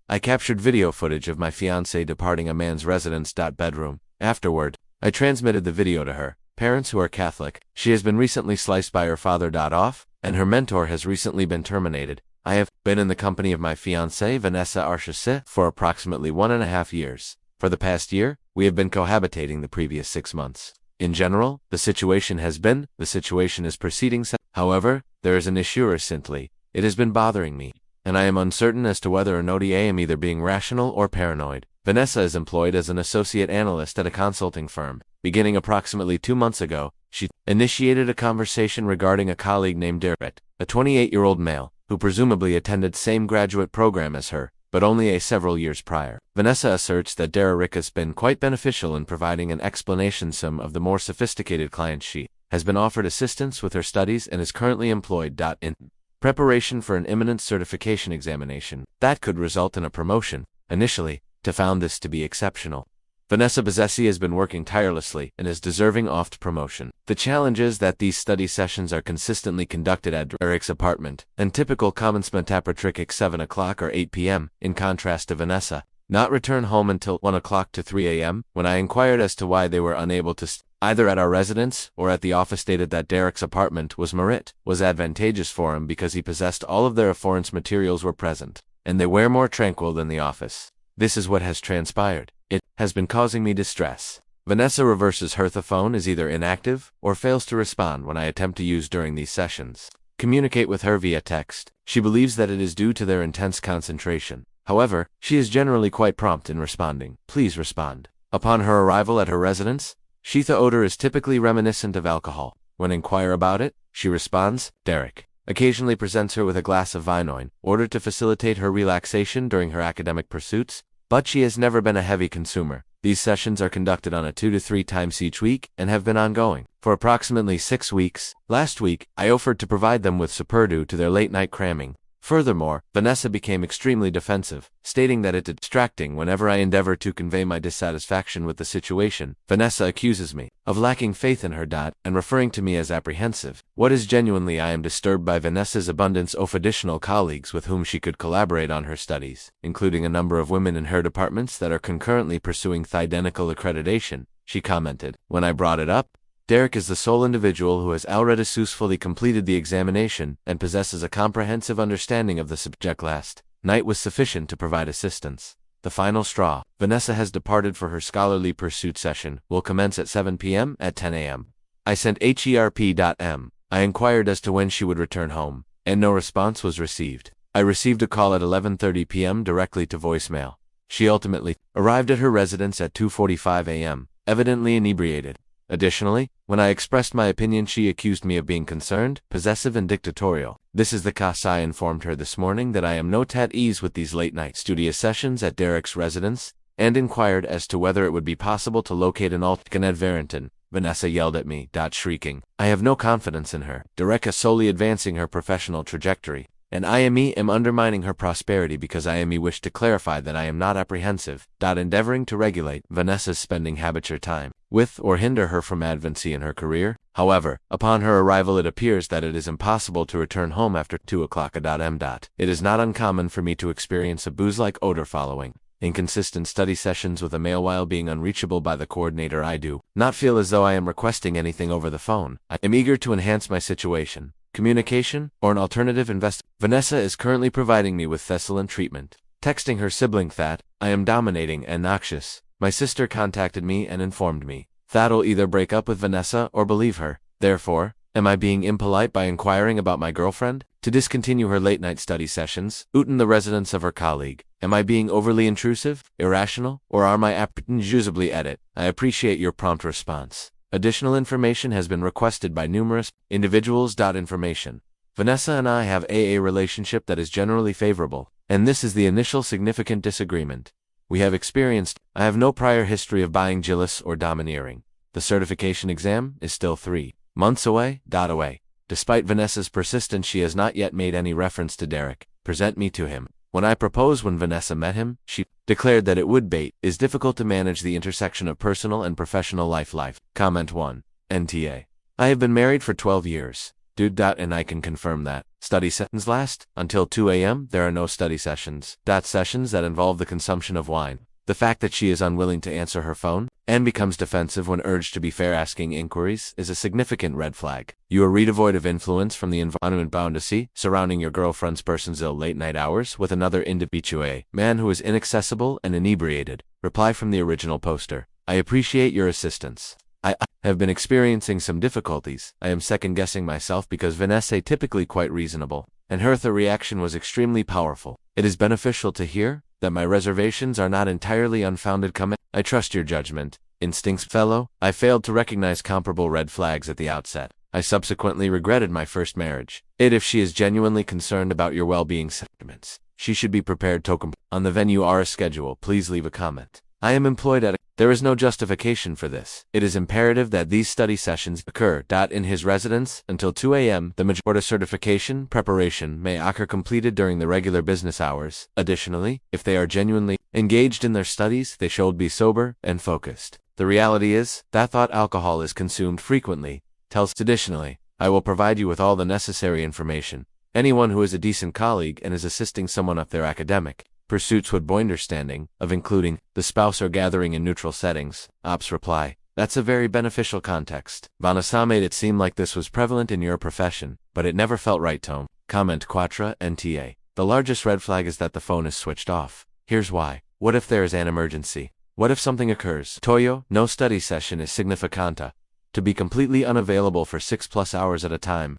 I captured video footage of my fiancée departing a man's residence. Bedroom. Afterward, I transmitted the video to her parents who are Catholic. She has been recently sliced by her father. Off, and her mentor has recently been terminated. I have been in the company of my fiancée Vanessa Archese for approximately 1.5 years. For the past year, we have been cohabitating the previous 6 months. In general, the situation is proceeding. However, there is an issue recently. It has been bothering me, and I am uncertain as to whether or not I am either being rational or paranoid. Vanessa is employed as an associate analyst at a consulting firm. Beginning approximately 2 months ago, she initiated a conversation regarding a colleague named Derek, a 28-year-old male, who presumably attended the same graduate program as her, but only several years prior. Vanessa asserts that Derek has been quite beneficial in providing an explanation. Some of the more sophisticated clients she has been offered assistance with her studies and is currently employed in preparation for an imminent certification examination that could result in a promotion. Initially, I found this to be exceptional. Vanessa Bazzesi has been working tirelessly and is deserving of promotion. The challenge is that these study sessions are consistently conducted at Derek's apartment, and typical commencement at 7 o'clock or 8 p.m., in contrast to Vanessa, not return home until 1 o'clock to 3 a.m. When I inquired as to why they were unable to either at our residence or at the office, stated that Derek's apartment was advantageous for him because he possessed all of their afforance materials were present, and they were more tranquil than the office. This is what has transpired. It has been causing me distress. Vanessa reverses her phone is either inactive or fails to respond when I attempt to use during these sessions. Communicate with her via text. She believes that it is due to their intense concentration. However, she is generally quite prompt in responding. Please respond. Upon her arrival at her residence, the odor is typically reminiscent of alcohol. When inquire about it, she responds, Derek occasionally presents her with a glass of wine in order to facilitate her relaxation during her academic pursuits, but she has never been a heavy consumer. These sessions are conducted on 2 to 3 times each week and have been ongoing for approximately 6 weeks. Last week, I offered to provide them with support due to their late-night cramming. Furthermore, Vanessa became extremely defensive, stating that it is distracting whenever I endeavor to convey my dissatisfaction with the situation. Vanessa accuses me of lacking faith in her. And referring to me as apprehensive. What is genuinely I am disturbed by Vanessa's abundance of additional colleagues with whom she could collaborate on her studies, including a number of women in her departments that are concurrently pursuing identical accreditation. She commented. When I brought it up, Derek is the sole individual who has already successfully completed the examination and possesses a comprehensive understanding of the subject. Last night was sufficient to provide assistance. The final straw. Vanessa has departed for her scholarly pursuit session, will commence at 7 p.m. at 10 a.m. I sent HERP.M. I inquired as to when she would return home, and no response was received. I received a call at 11:30 p.m. directly to voicemail. She ultimately arrived at her residence at 2:45 a.m., evidently inebriated. Additionally, when I expressed my opinion, she accused me of being concerned, possessive, and dictatorial. This is the cause. I informed her this morning that I am not at ease with these late-night studio sessions at Derek's residence, and inquired as to whether it would be possible to locate an alternate at Verrington. Vanessa yelled at me, shrieking. I have no confidence in her. Derek is solely advancing her professional trajectory, and I am undermining her prosperity because I wish to clarify that I am not apprehensive. Endeavoring to regulate Vanessa's spending habits or time with or hinder her from advancing in her career. However, upon her arrival, it appears that it is impossible to return home after 2 o'clock. It is not uncommon for me to experience a booze-like odor following inconsistent study sessions with a male while being unreachable by the coordinator. I do not feel as though I am requesting anything over the phone. I am eager to enhance my situation, communication, or an alternative Vanessa is currently providing me with Thessalon treatment, texting her sibling that I am dominating and noxious. My sister contacted me and informed me that'll either break up with Vanessa or believe her. Therefore, am I being impolite by inquiring about my girlfriend? To discontinue her late-night study sessions, in the residence of her colleague. Am I being overly intrusive, irrational, or are my apprehensive? Edit. I appreciate your prompt response. Additional information has been requested by numerous individuals. Information. Vanessa and I have a relationship that is generally favorable, and this is the initial significant disagreement we have experienced. I have no prior history of buying jealous or domineering. The certification exam is still 3 months away. Despite Vanessa's persistence, she has not yet made any reference to Derek. Present me to him. When I proposed when Vanessa met him, she declared that it would is difficult to manage the intersection of personal and professional life. Comment 1. NTA. I have been married for 12 years. And I can confirm that. Study sessions last until 2 a.m. There are no study sessions. Sessions that involve the consumption of wine. The fact that she is unwilling to answer her phone and becomes defensive when urged to be fair asking inquiries is a significant red flag. You are devoid of influence from the environment bound to see surrounding your girlfriend's person's ill late night hours with another individual, man who is inaccessible and inebriated. Reply from the original poster. I appreciate your assistance. I have been experiencing some difficulties. I am second-guessing myself because Vanessa typically quite reasonable, and her reaction was extremely powerful. It is beneficial to hear that my reservations are not entirely unfounded. I trust your judgment. Instincts, fellow. I failed to recognize comparable red flags at the outset. I subsequently regretted my first marriage. If she is genuinely concerned about your well-being sentiments, she should be prepared to on the venue R schedule. Please leave a comment. I am employed at There is no justification for this. It is imperative that these study sessions occur in his residence until 2 a.m. The majority certification preparation may occur completed during the regular business hours. Additionally, if they are genuinely engaged in their studies, they should be sober and focused. The reality is that alcohol is consumed frequently. Additionally, I will provide you with all the necessary information. Anyone who is a decent colleague and is assisting someone up their academic pursuits would be understanding of including the spouse or gathering in neutral settings. Ops reply. That's a very beneficial context. Vanessa made it seem like this was prevalent in your profession, but it never felt right, Tome. Comment Quatra NTA. The largest red flag is that the phone is switched off. Here's why. What if there is an emergency? What if something occurs? Toyo, no study session is significanta. To be completely unavailable for 6+ hours at a time,